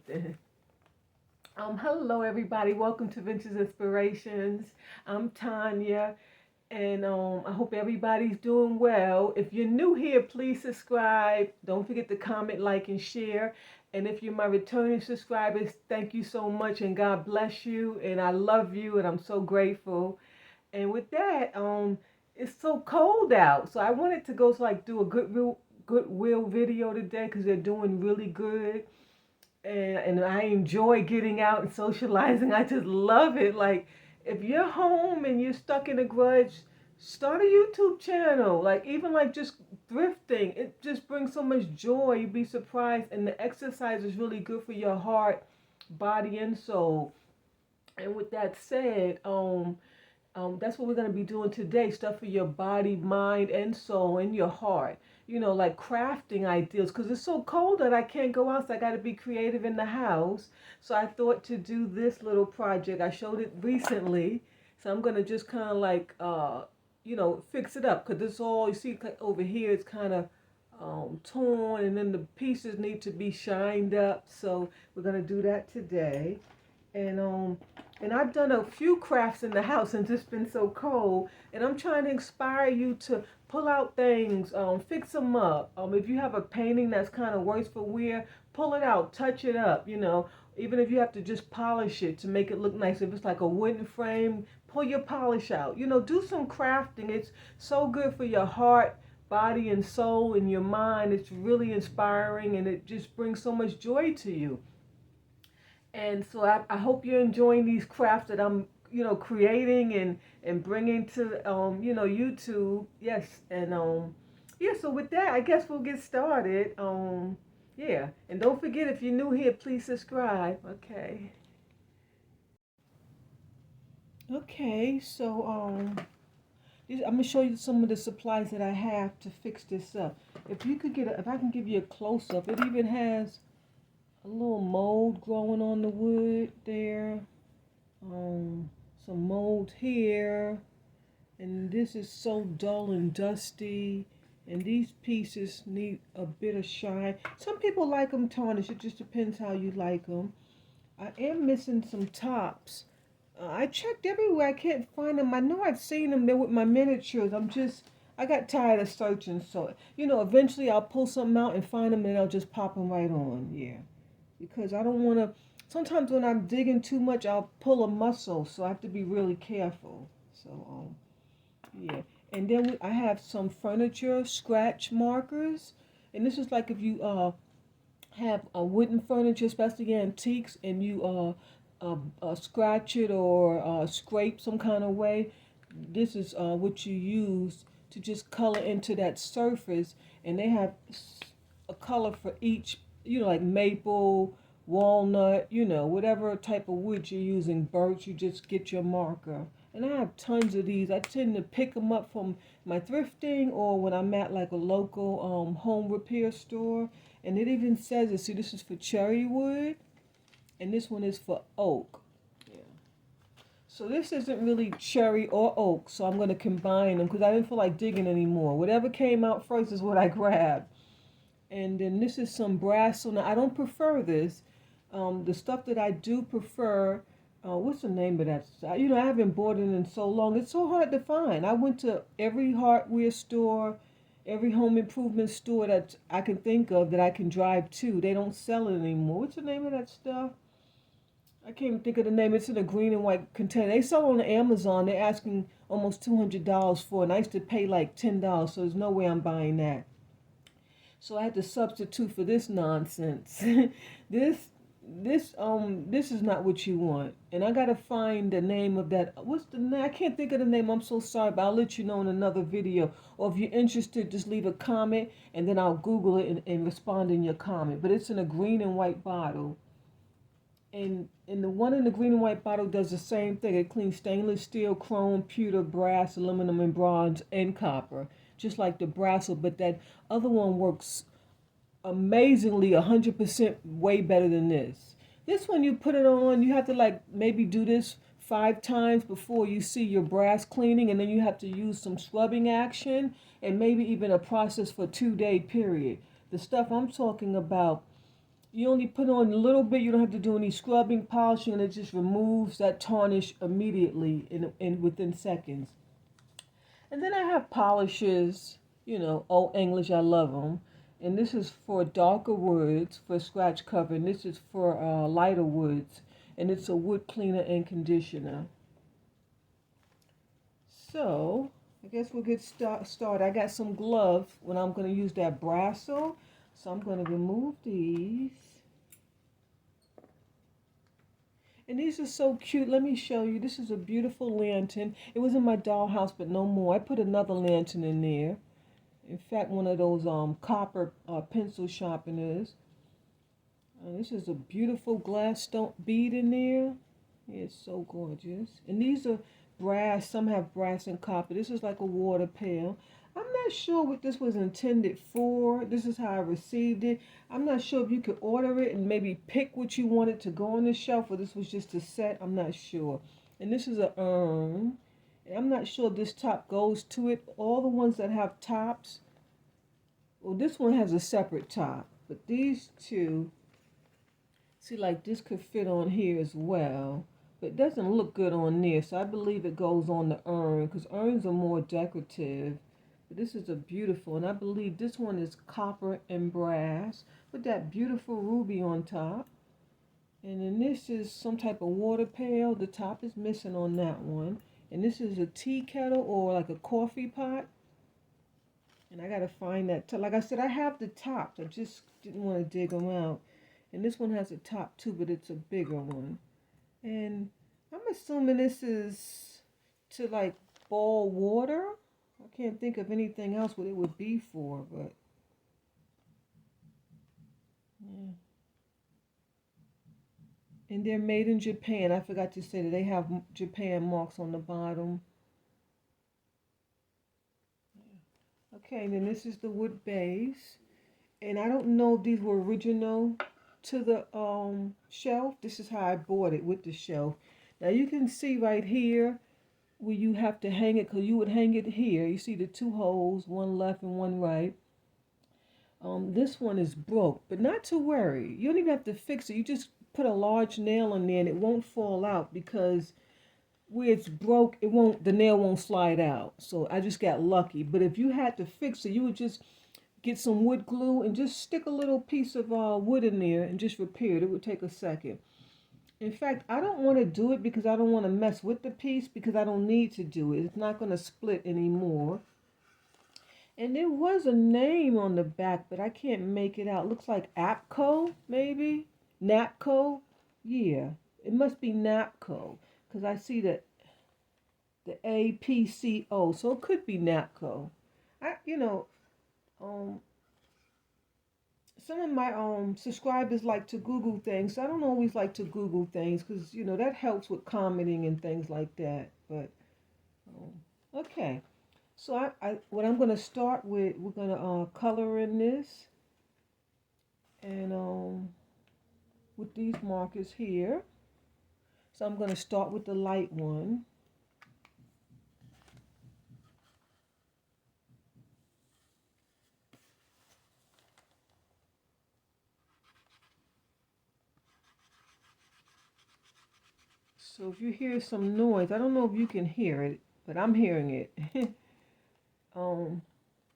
something. Hello everybody. Welcome to Ventures Inspirations. I'm Tanya, and I hope everybody's doing well. If you're new here, please subscribe. Don't forget to comment, like, and share. And if you're my returning subscribers, thank you so much, and God bless you. And I love you, and I'm so grateful. And with that, it's so cold out, so I wanted to go to like do a goodwill video today because they're doing really good, and I enjoy getting out and socializing. I just love it. Like, if you're home and you're stuck in a grudge, start a YouTube channel. Like, even like just thrifting, it just brings so much joy. You'd be surprised. And the exercise is really good for your heart, body, and soul. And with that said, that's what we're going to be doing today. Stuff for your body, mind, and soul, and your heart. You know, like crafting ideas. Because it's so cold that I can't go out, so I got to be creative in the house. So I thought to do this little project. I showed it recently. So I'm going to just kind of like, fix it up. Because it's all, you see over here, it's kind of torn. And then the pieces need to be shined up. So we're going to do that today. And I've done a few crafts in the house since it's been so cold, and I'm trying to inspire you to pull out things, fix them up. If you have a painting that's kind of worse for wear, pull it out, touch it up. Even if you have to just polish it to make it look nice. If it's like a wooden frame, pull your polish out. Do some crafting. It's so good for your heart, body, and soul, and your mind. It's really inspiring, and it just brings so much joy to you. And so I hope you're enjoying these crafts that I'm, creating and bringing to, YouTube. Yes. And, yeah, so with that, I guess we'll get started. Yeah. And don't forget, if you're new here, please subscribe. Okay. Okay. So, I'm going to show you some of the supplies that I have to fix this up. If I can give you a close up, it even has a little mold growing on the wood there. Um, some mold here, and this is so dull and dusty, and these pieces need a bit of shine. Some people like them tarnished. It just depends how you like them. I am missing some tops. I checked everywhere. I can't find them. I know I've seen them there with my miniatures. I got tired of searching. So, eventually I'll pull something out and find them, and I'll just pop them right on. Yeah. Because I don't want to. Sometimes when I'm digging too much, I'll pull a muscle, so I have to be really careful. So, yeah. And then I have some furniture scratch markers, and this is like if you have a wooden furniture, especially antiques, and you scratch it or scrape some kind of way. This is what you use to just color into that surface, and they have a color for each, like maple, walnut, whatever type of wood you're using, birch, you just get your marker. And I have tons of these. I tend to pick them up from my thrifting or when I'm at like a local home repair store. And it even says it. See, this is for cherry wood, and this one is for oak. Yeah. So this isn't really cherry or oak, so I'm going to combine them because I didn't feel like digging anymore. Whatever came out first is what I grabbed. And then this is some brass. So now I don't prefer this. The stuff that I do prefer, what's the name of that? I haven't bought it in so long. It's so hard to find. I went to every hardware store, every home improvement store that I can think of that I can drive to. They don't sell it anymore. What's the name of that stuff? I can't even think of the name. It's in a green and white container. They sell on Amazon. They're asking almost $200 for it. And I used to pay like $10, so there's no way I'm buying that. So I had to substitute for this nonsense. this this is not what you want. And I gotta find the name of that. What's the name? I can't think of the name. I'm so sorry, but I'll let you know in another video. Or if you're interested, just leave a comment and then I'll Google it and respond in your comment. But it's in a green and white bottle. And the one in the green and white bottle does the same thing. It cleans stainless steel, chrome, pewter, brass, aluminum, and bronze, and copper. Just like the Brasso, but that other one works amazingly 100% way better than this. This one you put it on, you have to like maybe do this 5 times before you see your brass cleaning, and then you have to use some scrubbing action and maybe even a process for 2-day period. The stuff I'm talking about, You only put on a little bit. You don't have to do any scrubbing, polishing, and it just removes that tarnish immediately in within seconds. And then I have polishes, Old English, I love them. And this is for darker woods, for scratch cover, and this is for lighter woods. And it's a wood cleaner and conditioner. So, I guess we'll get started. I got some gloves when I'm going to use that Brasso. So I'm going to remove these. And these are so cute. Let me show you. This is a beautiful lantern. It was in my dollhouse, but no more. I put another lantern in there. In fact, one of those copper pencil sharpeners. This is a beautiful glass stone bead in there. It's so gorgeous. And these are brass. Some have brass and copper. This is like a water pail. I'm not sure what this was intended for. This is how I received it. I'm not sure if you could order it and maybe pick what you wanted to go on the shelf, or this was just a set. I'm not sure. And this is an urn. And I'm not sure if this top goes to it. All the ones that have tops, well, this one has a separate top. But these two, see, like this could fit on here as well. But it doesn't look good on there. So I believe it goes on the urn, because urns are more decorative. This is a beautiful, and I believe this one is copper and brass with that beautiful ruby on top. And then this is some type of water pail. The top is missing on that one. And this is a tea kettle or like a coffee pot. And I gotta find that. Like I said, I have the tops. I just didn't want to dig them out. And this one has a top too, but it's a bigger one. And I'm assuming this is to like boil water. I can't think of anything else what it would be for, but yeah. And they're made in Japan. I forgot to say that they have Japan marks on the bottom. Okay, and then this is the wood base. And I don't know if these were original to the shelf. This is how I bought it with the shelf. Now you can see right here where you have to hang it, because you would hang it here. You see the two holes, one left and one right. This one is broke, but not to worry. You don't even have to fix it. You just put a large nail in there and it won't fall out, because where it's broke, the nail won't slide out. So I just got lucky. But if you had to fix it, you would just get some wood glue and just stick a little piece of wood in there and just repair it. It would take a second. In fact, I don't want to do it because I don't want to mess with the piece, because I don't need to do it. It's not going to split anymore. And there was a name on the back, but I can't make it out. It looks like APCO, maybe? NAPCO? Yeah, it must be NAPCO, because I see the APCO, so it could be NAPCO. Um, some of my subscribers like to Google things. So I don't always like to Google things, because that helps with commenting and things like that. But okay. So what I'm going to start with, we're going to color in this, and with these markers here. So I'm going to start with the light one. So if you hear some noise, I don't know if you can hear it, but I'm hearing it.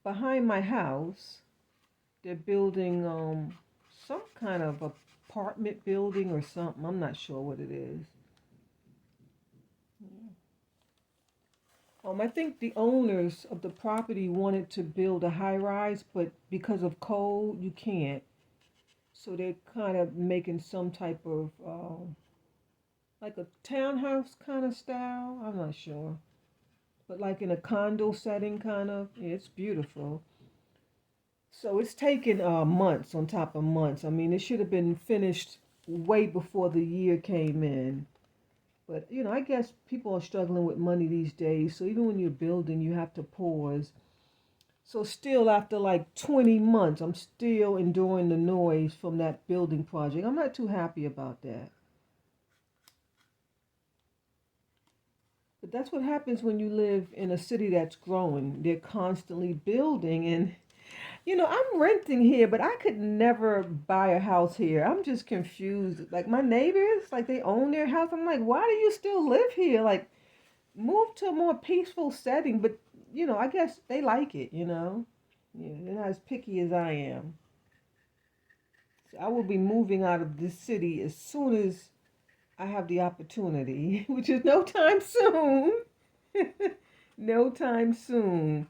Behind my house, they're building some kind of apartment building or something. I'm not sure what it is. I think the owners of the property wanted to build a high rise, but because of code, you can't. So they're kind of making some type of like a townhouse kind of style. I'm not sure, but like in a condo setting, kind of. Yeah, it's beautiful. So it's taken months on top of months. I mean, it should have been finished way before the year came in. But, I guess people are struggling with money these days. So even when you're building, you have to pause. So still after like 20 months, I'm still enduring the noise from that building project. I'm not too happy about that. But that's what happens when you live in a city that's growing. They're constantly building, and I'm renting here, but I could never buy a house here. I'm just confused. Like my neighbors, like they own their house. I'm like, why do you still live here? Like, move to a more peaceful setting. But I guess they like it. Yeah, they're not as picky as I am. So I will be moving out of this city as soon as I have the opportunity, which is no time soon. No time soon.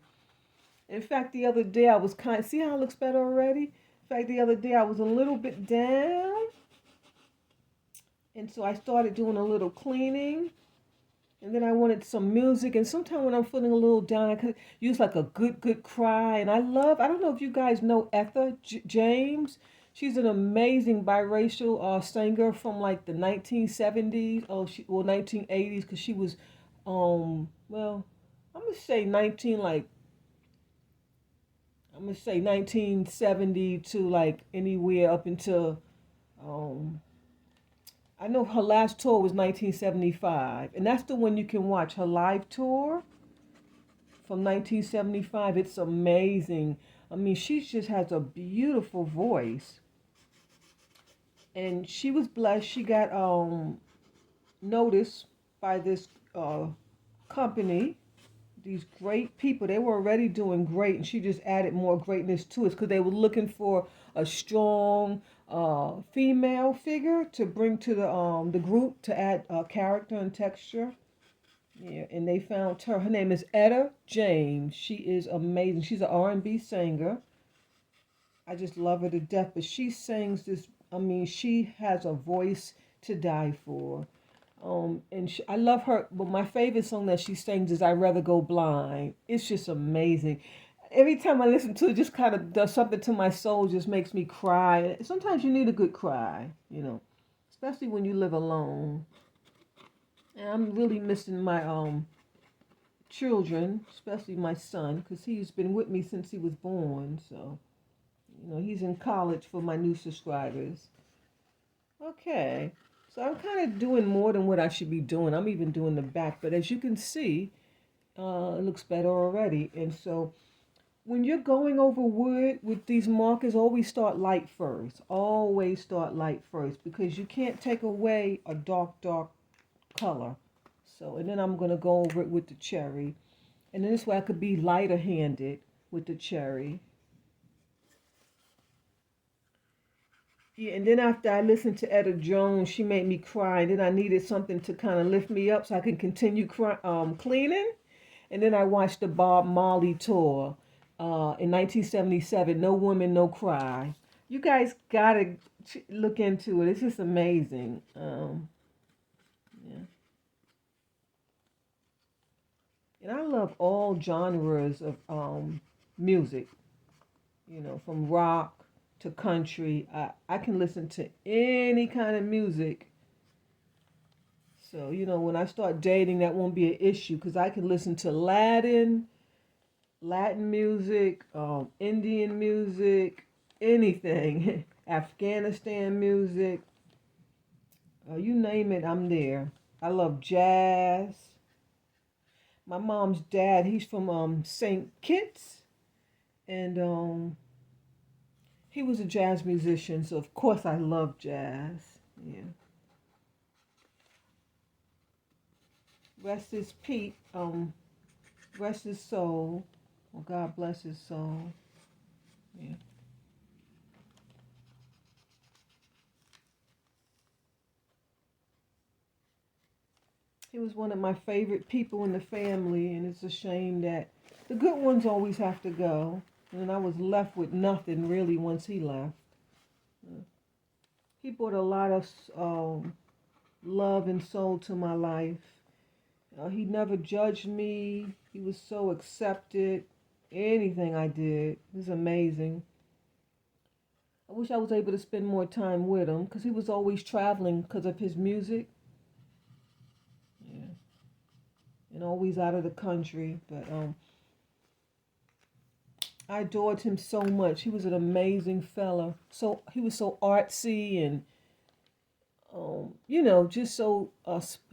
In fact, the other day I was see how it looks better already? In fact, the other day I was a little bit down, and so I started doing a little cleaning, and then I wanted some music, and sometimes when I'm feeling a little down, I could use like a good cry, and I don't know if you guys know Etha James. She's an amazing biracial singer from like the 1970s, 1980s, because she was, well, I'm gonna say 19 like I'm gonna say 1970 to like anywhere up until um I know her last tour was 1975, and that's the one you can watch her live tour from 1975. It's amazing. I mean, she just has a beautiful voice, and she was blessed. She got noticed by this company, these great people. They were already doing great, and she just added more greatness to it because they were looking for a strong female figure to bring to the group to add character and texture. Yeah, and they found her. Her name is Etta James. She is amazing. She's an R&B singer. I just love her to death. But she sings this. I mean, she has a voice to die for. I love her, but my favorite song that she sings is "I'd Rather Go Blind." It's just amazing. Every time I listen to it, just kind of does something to my soul, just makes me cry. Sometimes you need a good cry, especially when you live alone. And I'm really missing my children, especially my son, because he's been with me since he was born. So, he's in college for my new subscribers. Okay. So I'm kind of doing more than what I should be doing. I'm even doing the back, but as you can see, it looks better already. And so when you're going over wood with these markers, always start light first. Always start light first because you can't take away a dark color. So, and then I'm going to go over it with the cherry. And then this way I could be lighter handed with the cherry. Yeah, and then after I listened to Etta Jones, she made me cry. And then I needed something to kind of lift me up so I can continue cleaning. And then I watched the Bob Marley tour in 1977. No Woman, No Cry. You guys gotta look into it. It's just amazing. Yeah. And I love all genres of music. From rock to country. I can listen to any kind of music. So, when I start dating, that won't be an issue because I can listen to Latin music, Indian music, anything, Afghanistan music, you name it, I'm there. I love jazz. My mom's dad, he's from St. Kitts, and he was a jazz musician, so of course I love jazz. Yeah. Rest his Pete, rest his soul. Well, God bless his soul. Yeah. He was one of my favorite people in the family, and it's a shame that the good ones always have to go. And I was left with nothing really once he left. He brought a lot of love and soul to my life. He never judged me. He was so accepted. Anything I did. It was amazing. I wish I was able to spend more time with him because he was always traveling because of his music. Yeah. And always out of the country. But I adored him so much. He was an amazing fella. So he was so artsy and just so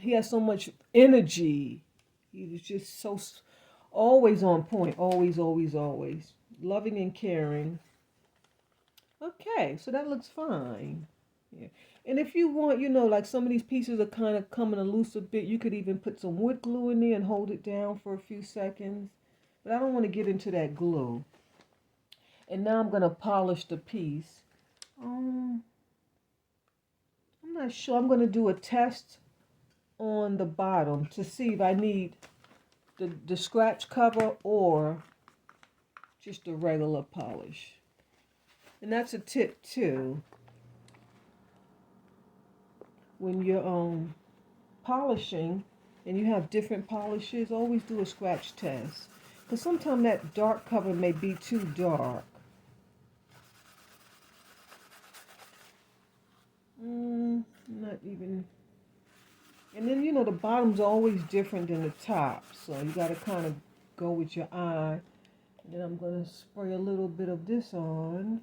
he has so much energy. He was just so always on point, always, always, always. loving and caring. Okay, so that looks fine. Yeah. And if you want, like some of these pieces are kind of coming loose a bit, you could even put some wood glue in there and hold it down for a few seconds. But I don't want to get into that glue. And now I'm going to polish the piece. I'm not sure. I'm going to do a test on the bottom to see if I need the scratch cover or just a regular polish. And that's a tip too. When you're polishing and you have different polishes, always do a scratch test. Because sometimes that dark cover may be too dark. Not even. And then, the bottom's always different than the top. So you got to kind of go with your eye. And then I'm going to spray a little bit of this on.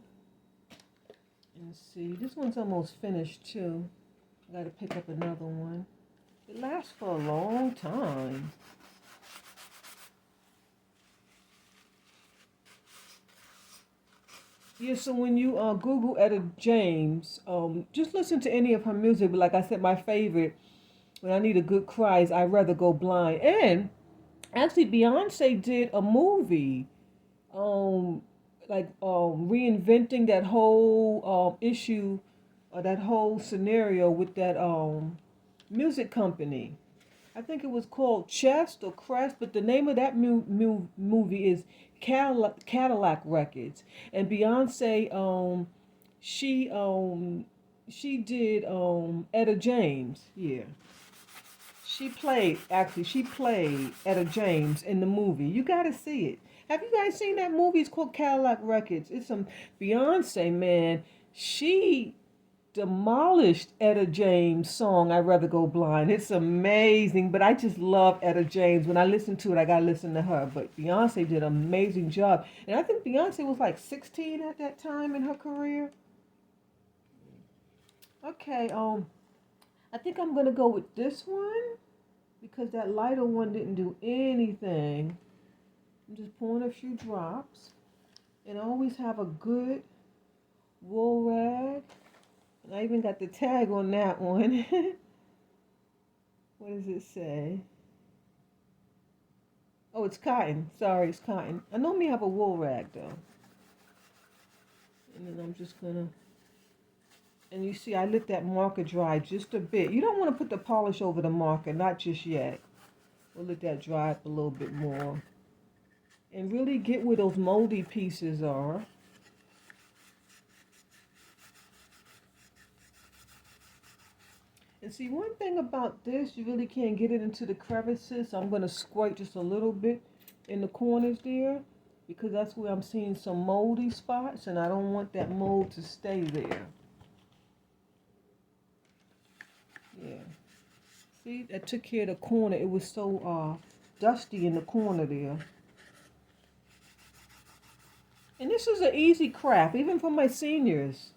And see, this one's almost finished too. I got to pick up another one. It lasts for a long time. Yeah, so when you Google Etta James, just listen to any of her music. But like I said, my favorite, when I need a good cry, is I'd Rather Go Blind. And actually, Beyonce did a movie, reinventing that whole issue, or that whole scenario with that music company. I think it was called Chest or Crest, but the name of that movie is Cadillac Records. And Beyonce, she did Etta James. Yeah, she played Etta James in the movie. You got to see it. Have you guys seen that movie? It's called Cadillac Records. It's some Beyonce, man. She demolished Etta James' song "I'd Rather Go Blind." It's amazing, but I just love Etta James. When I listen to it, I gotta listen to her. But Beyonce did an amazing job, and I think Beyonce was like 16 at that time in her career. Okay, I think I'm gonna go with this one because that lighter one didn't do anything. I'm just pouring a few drops, and I always have a good wool rag. And I even got the tag on that one. What does it say? Oh, it's cotton. Sorry, it's cotton. I normally have a wool rag though. And then I'm just gonna, and you see I let that marker dry just a bit. You don't want to put the polish over the marker, not just yet. We'll let that dry up a little bit more. And really get where those moldy pieces are. And see, one thing about this, you really can't get it into the crevices. So I'm going to squirt just a little bit in the corners there because that's where I'm seeing some moldy spots and I don't want that mold to stay there. Yeah. See, that took care of the corner. It was so dusty in the corner there. And this is an easy craft, even for my seniors.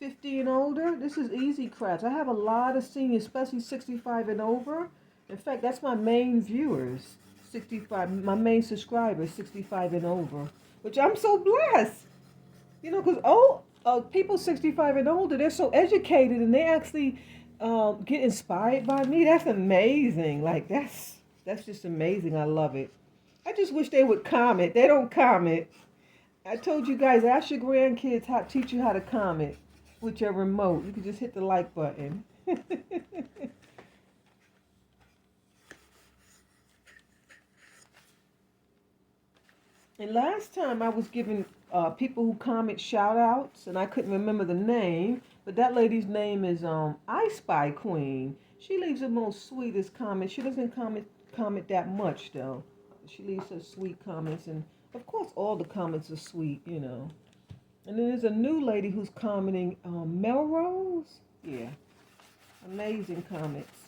50 and older, this is easy crafts. I have a lot of seniors, especially 65 and over. In fact, that's my main viewers, 65, my main subscribers, 65 and over, which I'm so blessed. Because people 65 and older, they're so educated and they actually get inspired by me. That's amazing. Like, that's just amazing. I love it. I just wish they would comment. They don't comment. I told you guys, ask your grandkids how teach you how to comment. With your remote, you can just hit the like button. And last time I was giving people who comment shout outs, and I couldn't remember the name, but that lady's name is I Spy Queen. She leaves the most sweetest comments. She doesn't comment that much though. She leaves her sweet comments, and of course all the comments are sweet. And then there's a new lady who's commenting, Melrose. Yeah, amazing comments.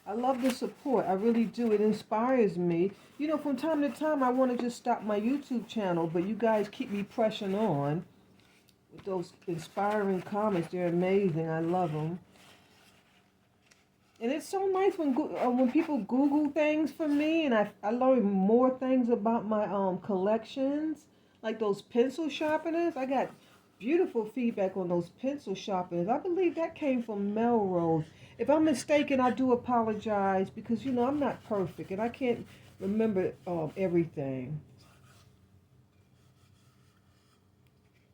I love the support. I really do. It inspires me. From time to time, I want to just stop my YouTube channel, but you guys keep me pressing on with those inspiring comments. They're amazing. I love them. And it's so nice when people Google things for me, and I learn more things about my collections. like those pencil sharpeners. I got beautiful feedback on those pencil sharpeners. I believe that came from Melrose. If I'm mistaken, I do apologize because you know I'm not perfect and I can't remember everything.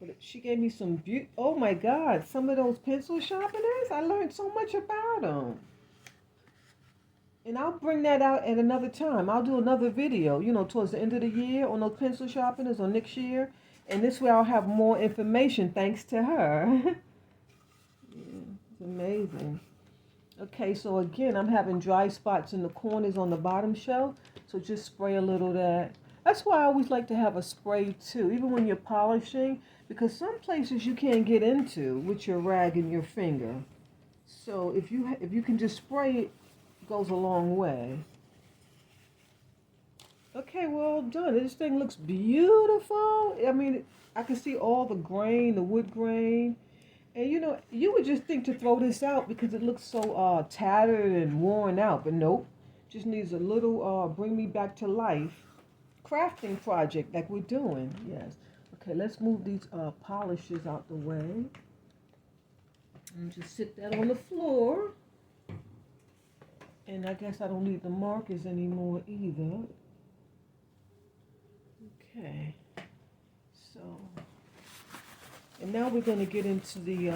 But she gave me some oh my God, some of those pencil sharpeners. I learned so much about them. And I'll bring that out at another time. I'll do another video, you know, towards the end of the year on those pencil sharpeners or next year. And this way I'll have more information thanks to her. Yeah, it's amazing. Okay, so again, I'm having dry spots in the corners on the bottom shelf. So just spray a little of that. That's why I always like to have a spray too, even when you're polishing, because some places you can't get into with your rag and your finger. So if you can just spray it, goes a long way. Okay, well done. This thing looks beautiful. I mean, I can see all the grain, the wood grain. And you know, you would just think to throw this out because it looks so tattered and worn out, but nope. Just needs a little bring me back to life crafting project like we're doing. Yes. Okay, let's move these polishes out the way. And just sit that on the floor. And I guess I don't need the markers anymore either. Okay. So, and now we're going to get into the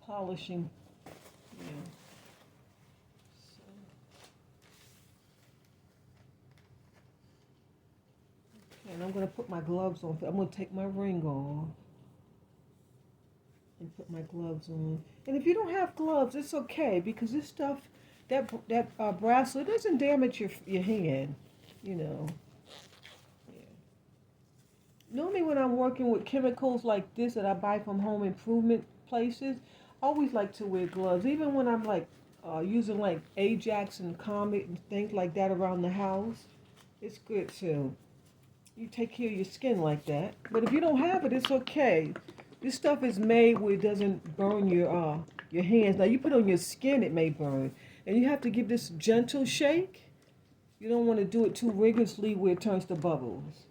polishing. Yeah. So, okay, and I'm going to put my gloves on. I'm going to take my ring off and put my gloves on. And if you don't have gloves, it's okay because this stuff, that bracelet doesn't damage your hand, you know. Yeah. Normally when I'm working with chemicals like this that I buy from home improvement places, I always like to wear gloves. Even when I'm like using like Ajax and Comet and things like that around the house, it's good too. You take care of your skin like that. But if you don't have it, it's okay. This stuff is made where it doesn't burn your hands. Now you put it on your skin, it may burn, and you have to give this gentle shake. You don't want to do it too rigorously where it turns to bubbles.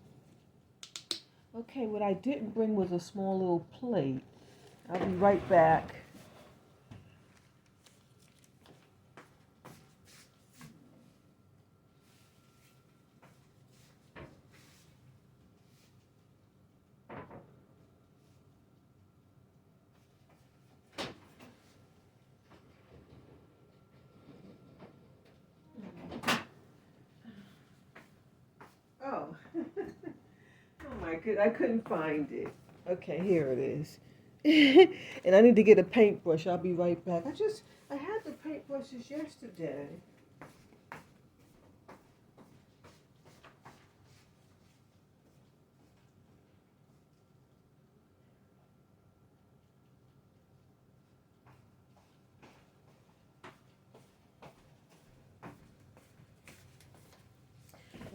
Okay, what I didn't bring was a small little plate. I'll be right back. Oh, oh my goodness, I couldn't find it. Okay, here it is. And I need to get a paintbrush. I'll be right back. I had the paintbrushes yesterday.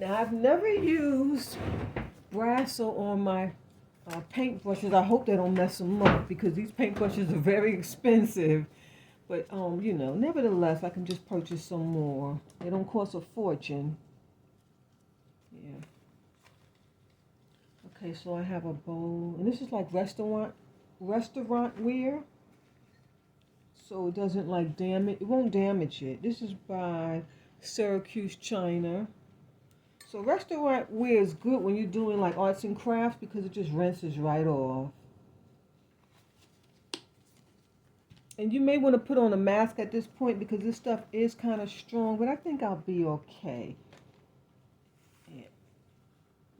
Now, I've never used Brasso on my paintbrushes. I hope they don't mess them up because these paintbrushes are very expensive. But, you know, nevertheless, I can just purchase some more. They don't cost a fortune. Yeah. Okay, so I have a bowl. And this is like restaurant wear. So it doesn't like damage, it won't damage it. This is by Syracuse, China. So restaurant wear is good when you're doing like arts and crafts because it just rinses right off. And you may want to put on a mask at this point because this stuff is kind of strong, but I think I'll be okay. Yeah.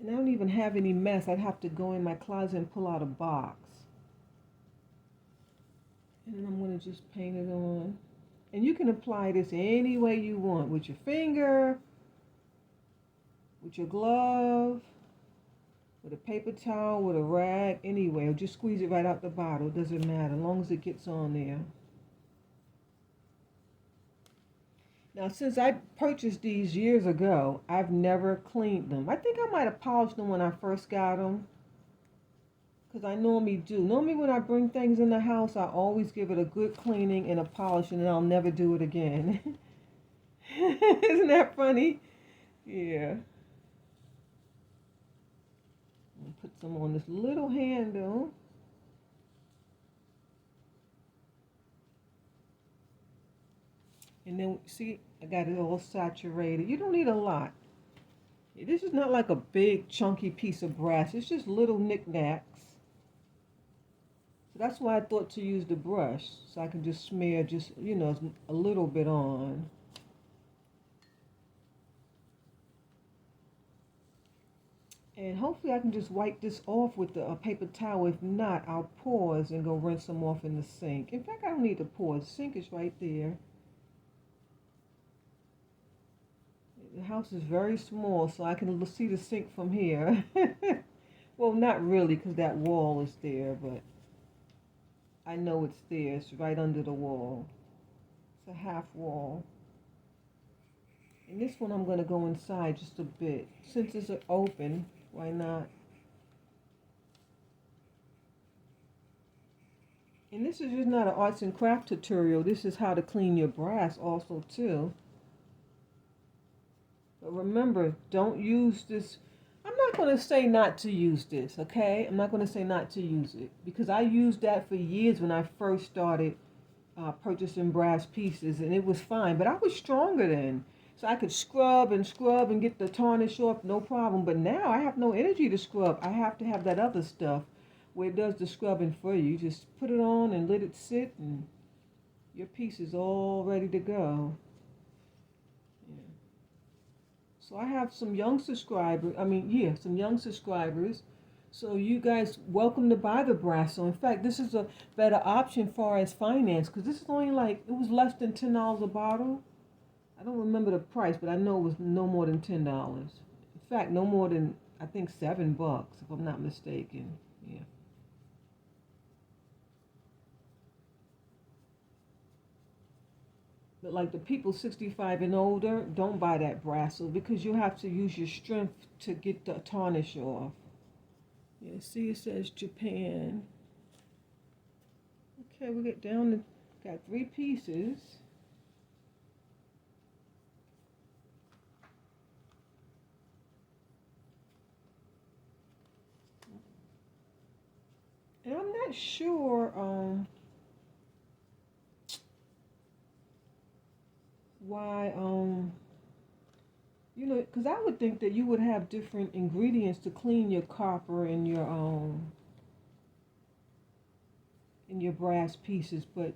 And I don't even have any mess. I'd have to go in my closet and pull out a box. And then I'm going to just paint it on. And you can apply this any way you want, with your finger, with your glove, with a paper towel, with a rag, anyway. Or just squeeze it right out the bottle. It doesn't matter, as long as it gets on there. Now, since I purchased these years ago, I've never cleaned them. I think I might have polished them when I first got them, because I normally do. Normally when I bring things in the house, I always give it a good cleaning and a polish, and then I'll never do it again. Isn't that funny? Yeah. Put some on this little handle. And then, see, I got it all saturated. You don't need a lot. This is not like a big, chunky piece of brass. It's just little knickknacks. So that's why I thought to use the brush. So I can just smear just, a little bit on. And hopefully I can just wipe this off with the paper towel. If not, I'll pause and go rinse them off in the sink. In fact, I don't need to pause. The sink is right there. The house is very small, so I can see the sink from here. Well, not really, because that wall is there, but I know it's there. It's right under the wall. It's a half wall. And this one I'm going to go inside just a bit. Since it's open, why not? And this is just not an arts and craft tutorial. This is how to clean your brass also too. But remember, don't use this. I'm not going to say not to use this, okay? I'm not going to say not to use it. Because I used that for years when I first started purchasing brass pieces. And it was fine. But I was stronger then. So I could scrub and get the tarnish off, no problem. But now I have no energy to scrub. I have to have that other stuff where it does the scrubbing for you. You just put it on and let it sit, and your piece is all ready to go. Yeah. So I have some young subscribers. Some young subscribers. So you guys welcome to buy the brass. So in fact, this is a better option far as finance, because this is only it was less than $10 a bottle. I don't remember the price, but I know it was no more than $10. In fact, no more than, I think, $7, if I'm not mistaken. Yeah. But like the people 65 and older, don't buy that Brasso, because you have to use your strength to get the tarnish off. Yeah, see, it says Japan. Okay, we get down to, got 3 pieces. And I'm not sure why, because I would think that you would have different ingredients to clean your copper and your brass pieces, but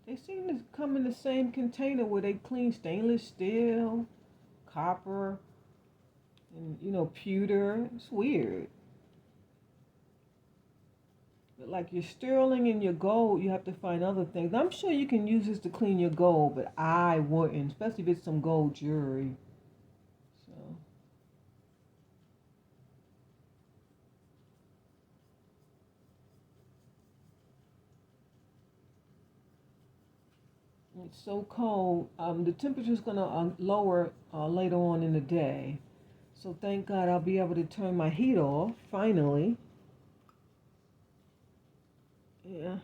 they seem to come in the same container where they clean stainless steel, copper, and pewter. It's weird. But like your sterling and your gold, you have to find other things. I'm sure you can use this to clean your gold, but I wouldn't, especially if it's some gold jewelry. So it's so cold. The temperature's gonna lower later on in the day. So thank God I'll be able to turn my heat off finally. Yeah.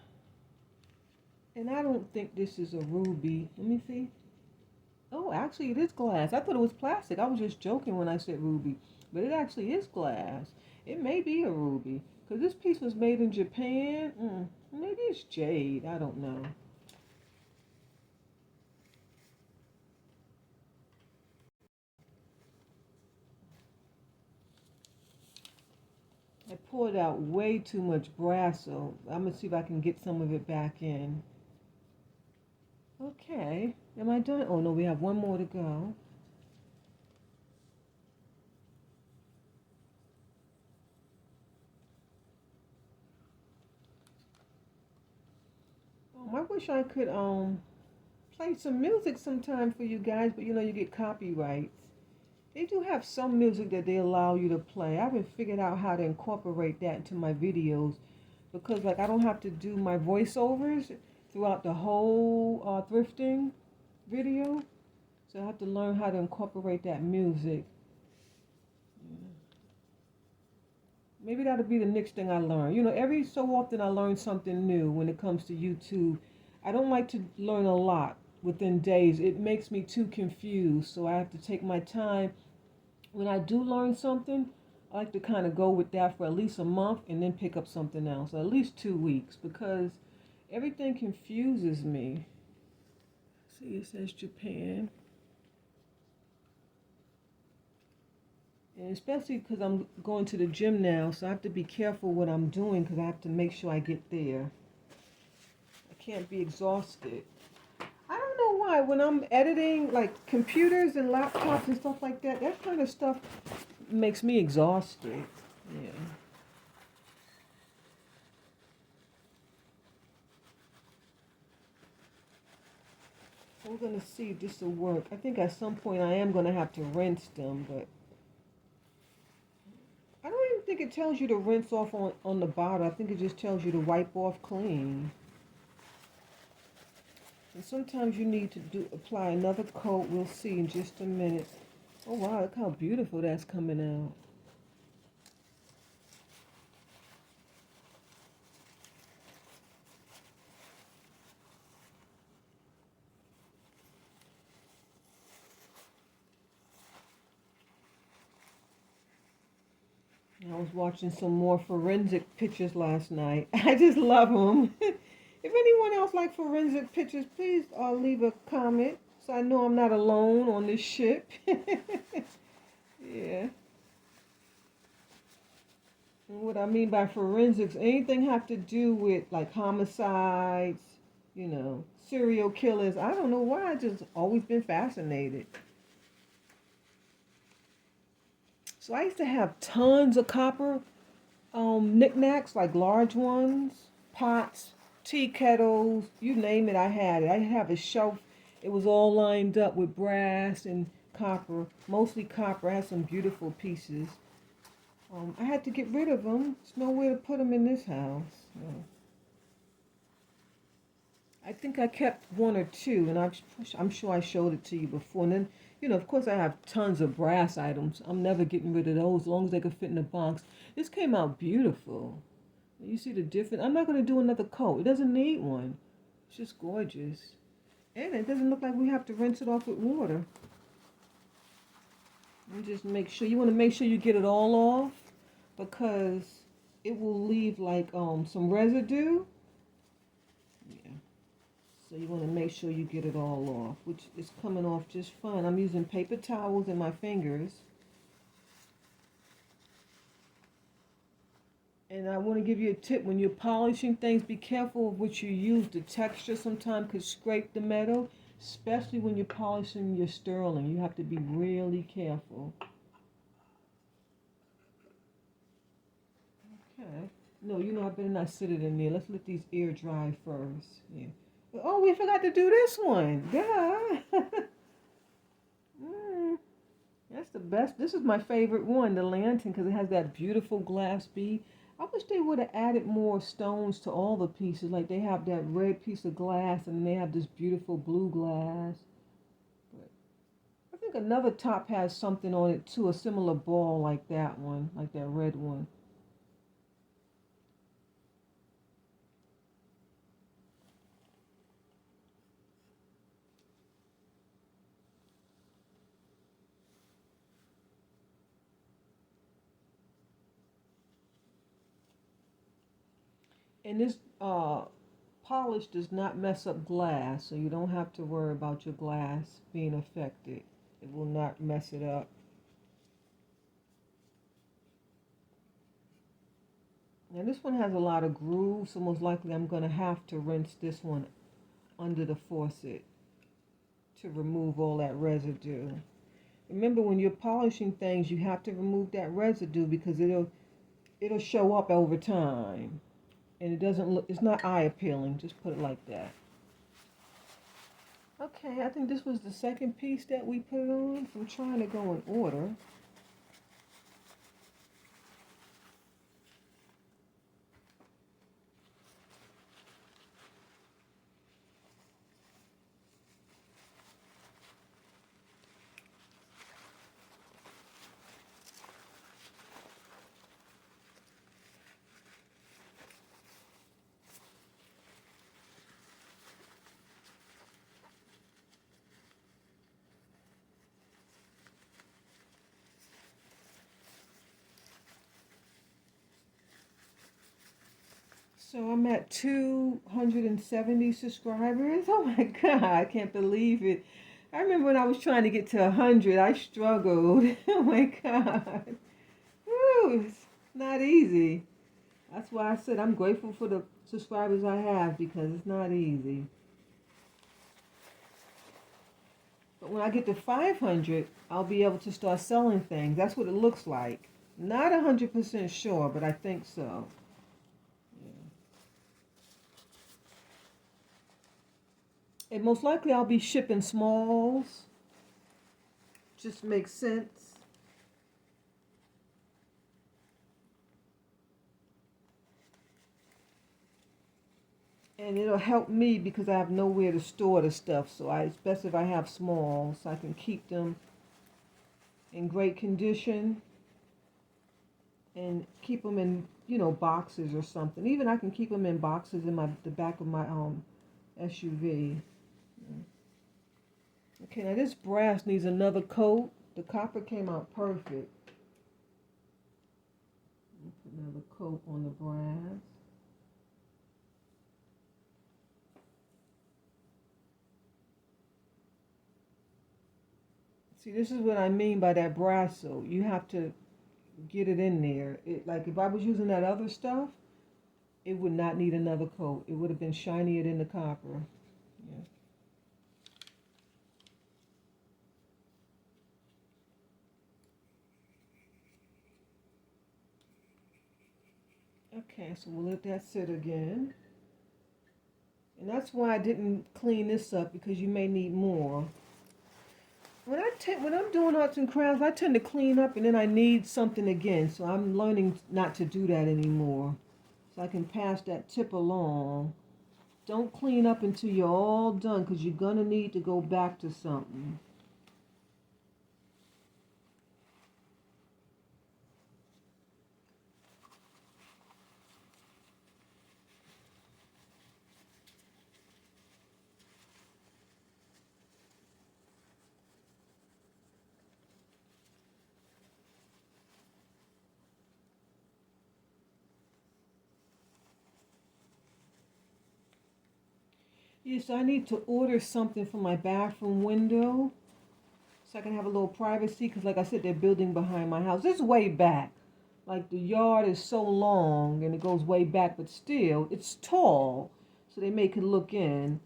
And I don't think this is a ruby. Let me see. Oh, actually, it is glass. I thought it was plastic. I was just joking when I said ruby. But it actually is glass. It may be a ruby. Because this piece was made in Japan. Maybe it's jade. I don't know. I poured out way too much brass, so I'm going to see if I can get some of it back in. Okay. Am I done? Oh, no, we have one more to go. I wish I could play some music sometime for you guys, but you get copyrights. They do have some music that they allow you to play. I haven't figured out how to incorporate that into my videos, because I don't have to do my voiceovers throughout the whole thrifting video. So I have to learn how to incorporate that music. Maybe that'll be the next thing I learn. Every so often I learn something new when it comes to YouTube. I don't like to learn a lot. within days. It makes me too confused. So I have to take my time. When I do learn something, I like to kind of go with that for at least a month and then pick up something else, at least 2 weeks, because everything confuses me. See, it says Japan. And especially because I'm going to the gym now, so I have to be careful what I'm doing because I have to make sure I get there. I can't be exhausted. I don't know why. When I'm editing, like computers and laptops and stuff like that, that kind of stuff makes me exhausted. Yeah. We're going to see if this will work. I think at some point I am going to have to rinse them, but I don't even think it tells you to rinse off on the bottom. I think it just tells you to wipe off clean. And sometimes you need to apply another coat. We'll see in just a minute. Oh wow, look how beautiful that's coming out. I was watching some more forensic pictures last night. I just love them. If anyone else like forensic pictures, please leave a comment so I know I'm not alone on this ship. Yeah. And what I mean by forensics, anything have to do with like homicides, serial killers. I don't know why, I just always been fascinated. So I used to have tons of copper knickknacks, like large ones, pots, tea kettles, you name it, I had it. I have a shelf. It was all lined up with brass and copper, mostly copper. I had some beautiful pieces. I had to get rid of them. There's nowhere to put them in this house. No. I think I kept one or two, and I'm sure I showed it to you before. And then, of course, I have tons of brass items. I'm never getting rid of those as long as they can fit in the box. This came out beautiful. You see the difference? I'm not going to do another coat. It doesn't need one. It's just gorgeous. And it doesn't look like we have to rinse it off with water. And just make sure, you want to make sure you get it all off because it will leave like some residue. Yeah. So you want to make sure you get it all off, which is coming off just fine. I'm using paper towels in my fingers. And I want to give you a tip. When you're polishing things, be careful of what you use. The texture sometimes could scrape the metal, especially when you're polishing your sterling. You have to be really careful. Okay. No, I better not sit it in there. Let's let these air dry first. Yeah. Oh, we forgot to do this one. Yeah. That's the best. This is my favorite one, the lantern, because it has that beautiful glass bead. I wish they would have added more stones to all the pieces. Like they have that red piece of glass and they have this beautiful blue glass. But I think another top has something on it too, a similar ball like that one, like that red one. And this polish does not mess up glass, so you don't have to worry about your glass being affected. It will not mess it up. Now this one has a lot of grooves, so most likely I'm going to have to rinse this one under the faucet to remove all that residue. Remember, when you're polishing things, you have to remove that residue because it'll show up over time. And it doesn't look, it's not eye appealing, just put it like that. Okay, I think this was the second piece that we put on. I'm trying to go in order. So I'm at 270 subscribers. Oh my God, I can't believe it. I remember when I was trying to get to 100, I struggled. Oh my God. Woo, it's not easy. That's why I said I'm grateful for the subscribers I have because it's not easy. But when I get to 500, I'll be able to start selling things. That's what it looks like. Not 100% sure, but I think so. And most likely I'll be shipping smalls. Just makes sense. And it'll help me because I have nowhere to store the stuff. So it's best if I have small so I can keep them in great condition and keep them in, boxes or something. Even I can keep them in boxes in the back of my SUV. Okay, now this brass needs another coat. The copper came out perfect. Put another coat on the brass. See, this is what I mean by that brass. So you have to get it in there. Like if I was using that other stuff, it would not need another coat. It would have been shinier than the copper. Yeah. Okay, so we'll let that sit again. And that's why I didn't clean this up because you may need more. When I'm doing arts and crafts, I tend to clean up and then I need something again. So I'm learning not to do that anymore. So I can pass that tip along. Don't clean up until you're all done because you're going to need to go back to something. Yes, I need to order something for my bathroom window so I can have a little privacy because, like I said, they're building behind my house. It's way back. Like the yard is so long and it goes way back, but still, it's tall. So they make it look in.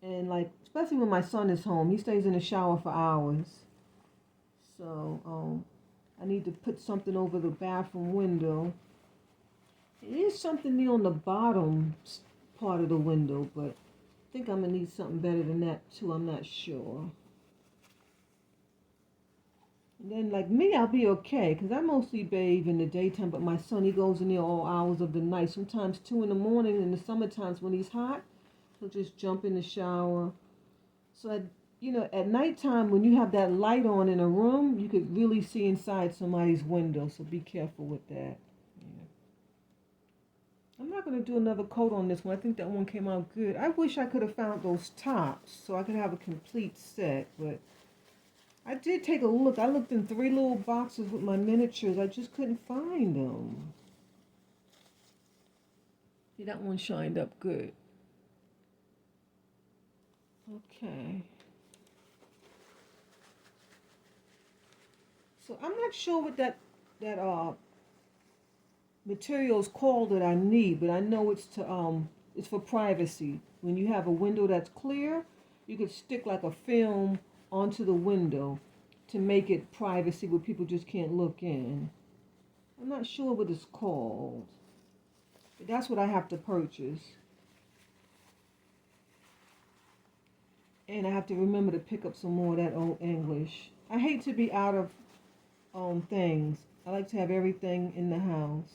And, like, especially when my son is home, he stays in the shower for hours. So, I need to put something over the bathroom window. It is something there on the bottom part of the window, but I think I'm going to need something better than that too. I'm not sure. And then, like me, I'll be okay because I mostly bathe in the daytime, but my son, he goes in there all hours of the night, sometimes 2 in the morning. In the summer times when he's hot, he'll just jump in the shower. So, at nighttime, when you have that light on in a room, you could really see inside somebody's window, so be careful with that. Yeah. I'm not going to do another coat on this one. I think that one came out good. I wish I could have found those tops so I could have a complete set, but I did take a look. I looked in 3 little boxes with my miniatures. I just couldn't find them. See, that one shined up good. Okay. So I'm not sure what that material is called that I need, but I know it's for privacy. When you have a window that's clear, you could stick like a film onto the window to make it privacy where people just can't look in. I'm not sure what it's called. But that's what I have to purchase. And I have to remember to pick up some more of that old English. I hate to be out of things. I like to have everything in the house.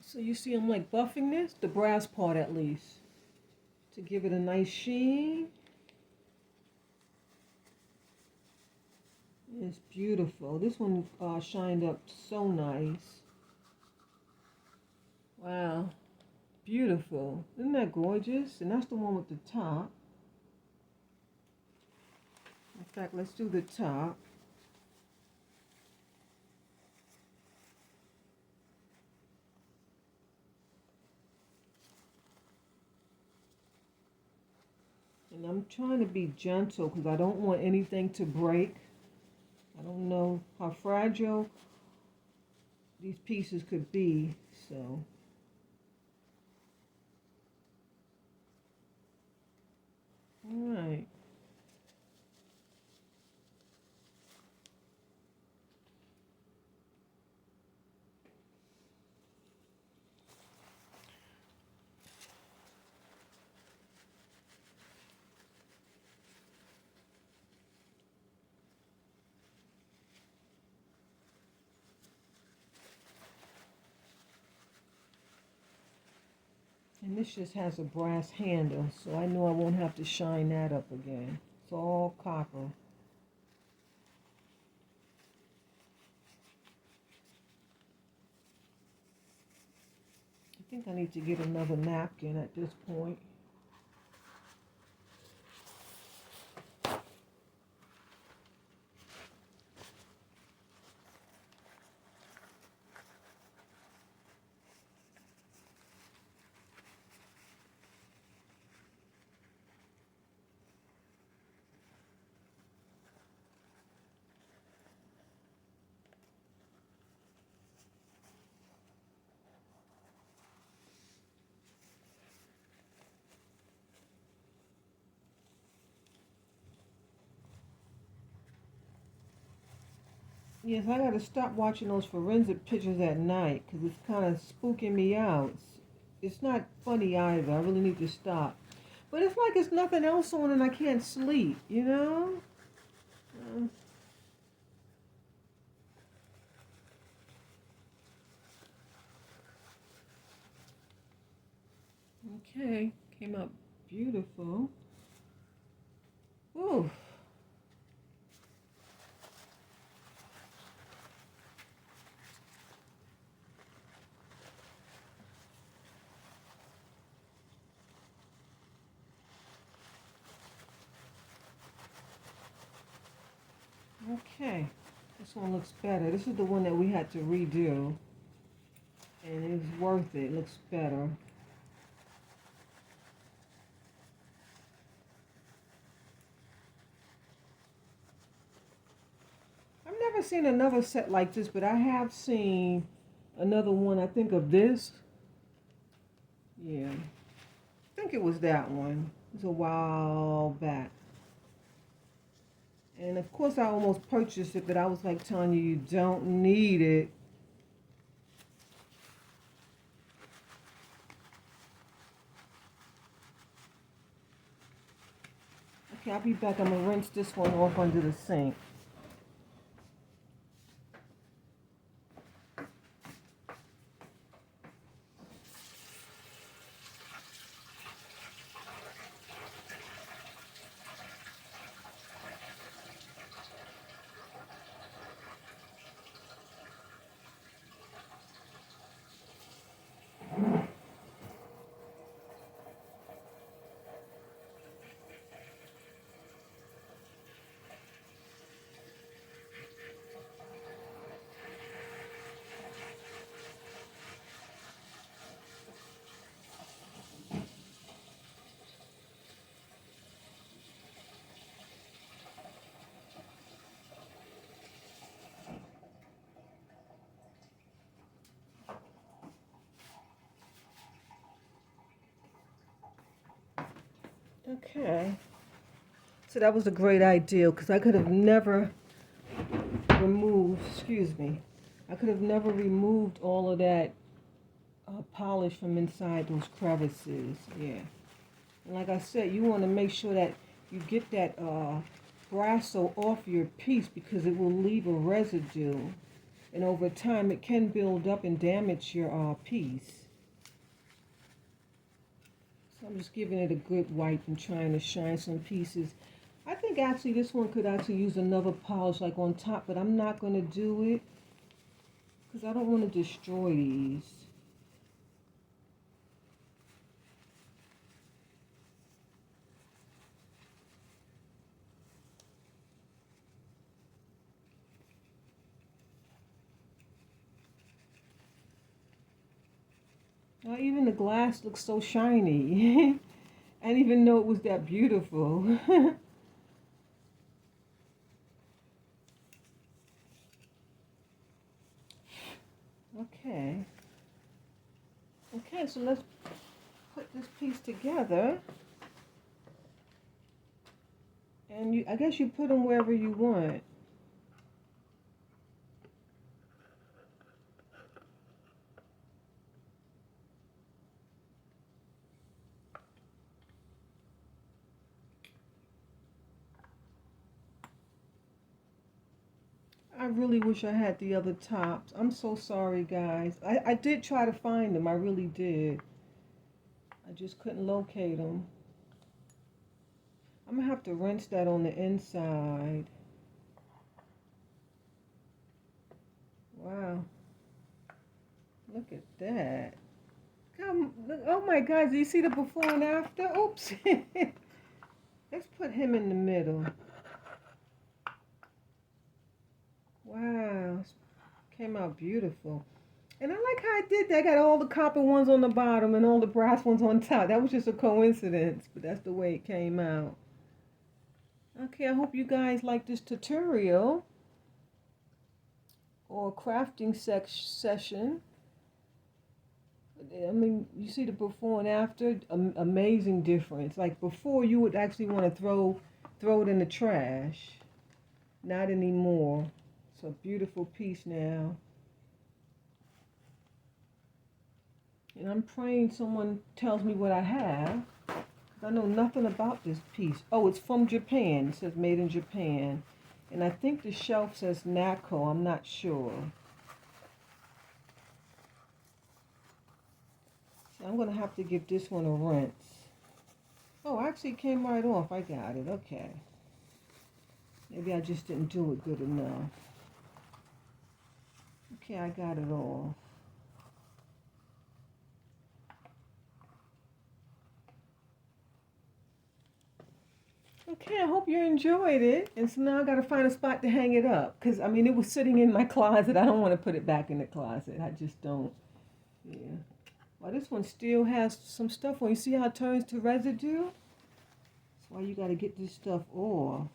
So you see I'm like buffing this, the brass part at least, to give it a nice sheen. It's beautiful. This one shined up so nice. Wow. Beautiful. Isn't that gorgeous? And that's the one with the top. In fact, let's do the top. And I'm trying to be gentle because I don't want anything to break. I don't know how fragile these pieces could be, so. All right. And this just has a brass handle, so I know I won't have to shine that up again. It's all copper. I think I need to get another napkin at this point. Yes, I gotta stop watching those forensic pictures at night because it's kind of spooking me out. It's not funny either. I really need to stop. But it's like it's nothing else on and I can't sleep, you know? Uh, okay, came out beautiful. Ooh, okay. This one looks better. This is the one that we had to redo, and it was worth it. It looks better. I've never seen another set like this, but I have seen another one. I think of this. Yeah, I think it was that one. It was a while back. And of course, I almost purchased it, but I was like telling you, you don't need it. Okay, I'll be back. I'm gonna rinse this one off under the sink. Okay. So that was a great idea because I could have never removed, excuse me, I could have never removed all of that polish from inside those crevices. Yeah. And like I said, you want to make sure that you get that brasso off your piece because it will leave a residue. And over time, it can build up and damage your piece. So I'm just giving it a good wipe and trying to shine some pieces. I think actually this one could actually use another polish like on top, but I'm not going to do it because I don't want to destroy these. Now even the glass looks so shiny. I didn't even know it was that beautiful. Okay. Okay, so let's put this piece together. And I guess you put them wherever you want. I really wish I had the other tops. I'm so sorry, guys. I did try to find them. I really did. I just couldn't locate them. I'm going to have to rinse that on the inside. Wow. Look at that. Oh my God, do you see the before and after? Oops. Let's put him in the middle. Wow. Came out beautiful. And I like how I did that. I got all the copper ones on the bottom and all the brass ones on top. That was just a coincidence, but that's the way it came out. Okay, I hope you guys like this tutorial or crafting session. I mean, you see the before and after, amazing difference. Like before, you would actually want to throw it in the trash. Not anymore. It's a beautiful piece now. And I'm praying someone tells me what I have. I know nothing about this piece. Oh, it's from Japan. It says made in Japan. And I think the shelf says NACO. I'm not sure. So I'm going to have to give this one a rinse. Oh, actually it came right off. I got it. Okay. Maybe I just didn't do it good enough. Okay, I got it off. Okay, I hope you enjoyed it. And so now I got to find a spot to hang it up. Because, I mean, it was sitting in my closet. I don't want to put it back in the closet. I just don't. Yeah. Well, this one still has some stuff on. You see how it turns to residue? That's why you got to get this stuff off.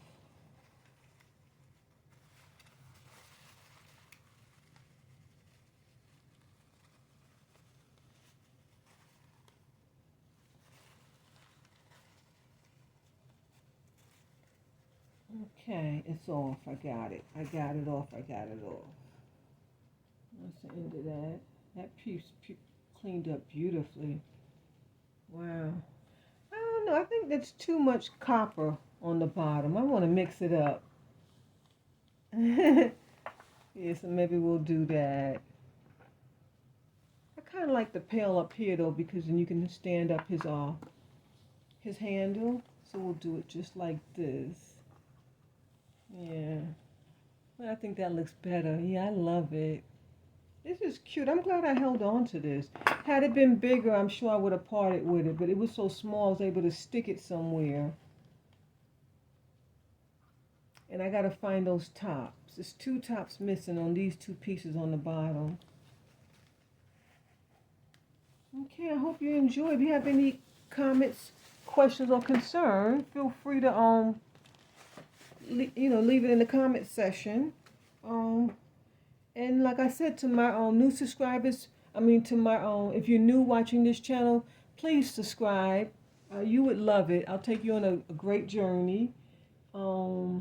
Okay, it's off. I got it. I got it off. I got it off. That's the end of that. That piece cleaned up beautifully. Wow. I don't know. I think that's too much copper on the bottom. I want to mix it up. Yeah, so maybe we'll do that. I kind of like the pail up here though, because then you can stand up his handle. So we'll do it just like this. Yeah. I think that looks better. Yeah, I love it. This is cute. I'm glad I held on to this. Had it been bigger, I'm sure I would have parted with it, but it was so small I was able to stick it somewhere. And I gotta find those tops. There's two tops missing on these two pieces on the bottom. Okay, I hope you enjoy. If you have any comments, questions, or concern, feel free to leave it in the comment section. And like I said to my new subscribers, to my if you're new watching this channel, please subscribe. You would love it. I'll take you on a great journey. I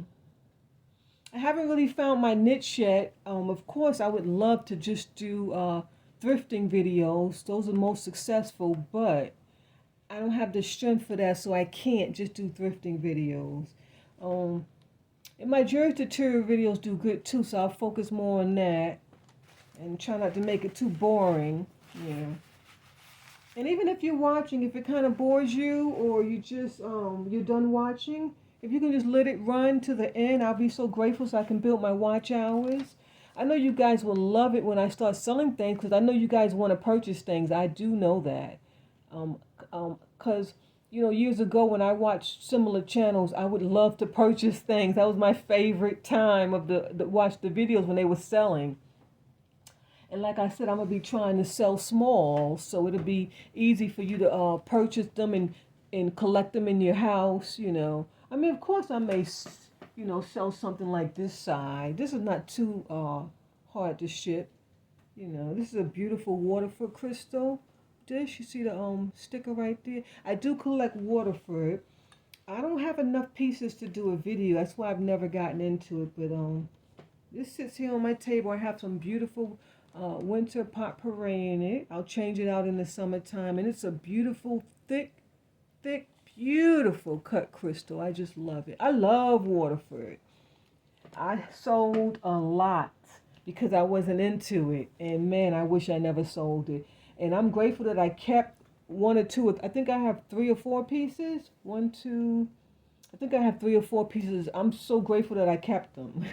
haven't really found my niche yet. Of course, I would love to just do thrifting videos. Those are most successful, but I don't have the strength for that, so I can't just do thrifting videos. And my jewelry tutorial videos do good too, so I'll focus more on that and try not to make it too boring. Yeah. And even if you're watching, if it kind of bores you or you just you're done watching, if you can just let it run to the end, I'll be so grateful so I can build my watch hours. I know you guys will love it when I start selling things because I know you guys want to purchase things. I do know that. Because years ago when I watched similar channels, I would love to purchase things. That was my favorite time of the watch the videos when they were selling. And like I said, I'm gonna be trying to sell small, so it'll be easy for you to purchase them and collect them in your house. I mean, of course, I may sell something like this side. This is not too hard to ship. This is a beautiful Waterford crystal dish. You see the sticker right there. I do collect Waterford. I don't have enough pieces to do a video. That's why I've never gotten into it. But this sits here on my table. I have some beautiful winter potpourri in it. I'll change it out in the summertime. And it's a beautiful, thick, beautiful cut crystal. I just love it. I love Waterford. I sold a lot because I wasn't into it. And man, I wish I never sold it. And I'm grateful that I kept one or two. I think I have 3 or 4 pieces. One, two. I think I have 3 or 4 pieces. I'm so grateful that I kept them.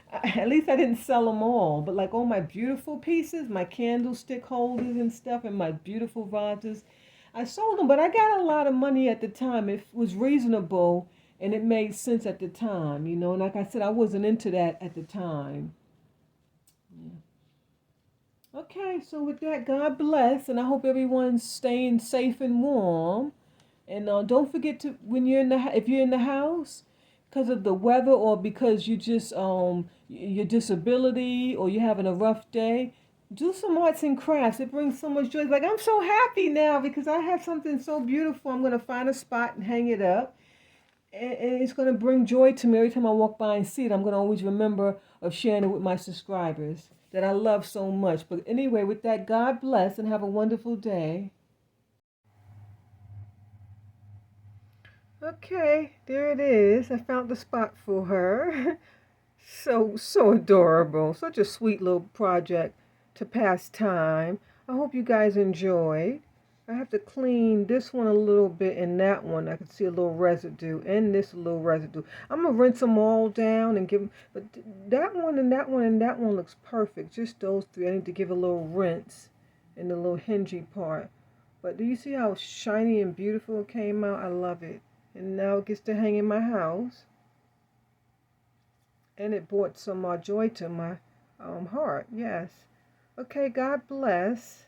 At least I didn't sell them all. But like all my beautiful pieces, my candlestick holders and stuff, and my beautiful vases, I sold them. But I got a lot of money at the time. It was reasonable and it made sense at the time. And like I said, I wasn't into that at the time. Yeah. Okay, so with that, God bless, and I hope everyone's staying safe and warm. And don't forget to, when if you're in the house, because of the weather or because you just your disability or you're having a rough day, do some arts and crafts. It brings so much joy. Like, I'm so happy now because I have something so beautiful. I'm gonna find a spot and hang it up, and it's gonna bring joy to me every time I walk by and see it. I'm gonna always remember of sharing it with my subscribers that I love so much. But anyway, with that, God bless and have a wonderful day. Okay, there it is. I found the spot for her. So adorable. Such a sweet little project to pass time. I hope you guys enjoyed. I have to clean this one a little bit and that one. I can see a little residue and this a little residue. I'm going to rinse them all down and give them, but that one and that one and that one looks perfect. Just those three. I need to give a little rinse in the little hingy part. But do you see how shiny and beautiful it came out? I love it. And now it gets to hang in my house. And it brought some joy to my heart. Yes. Okay, God bless.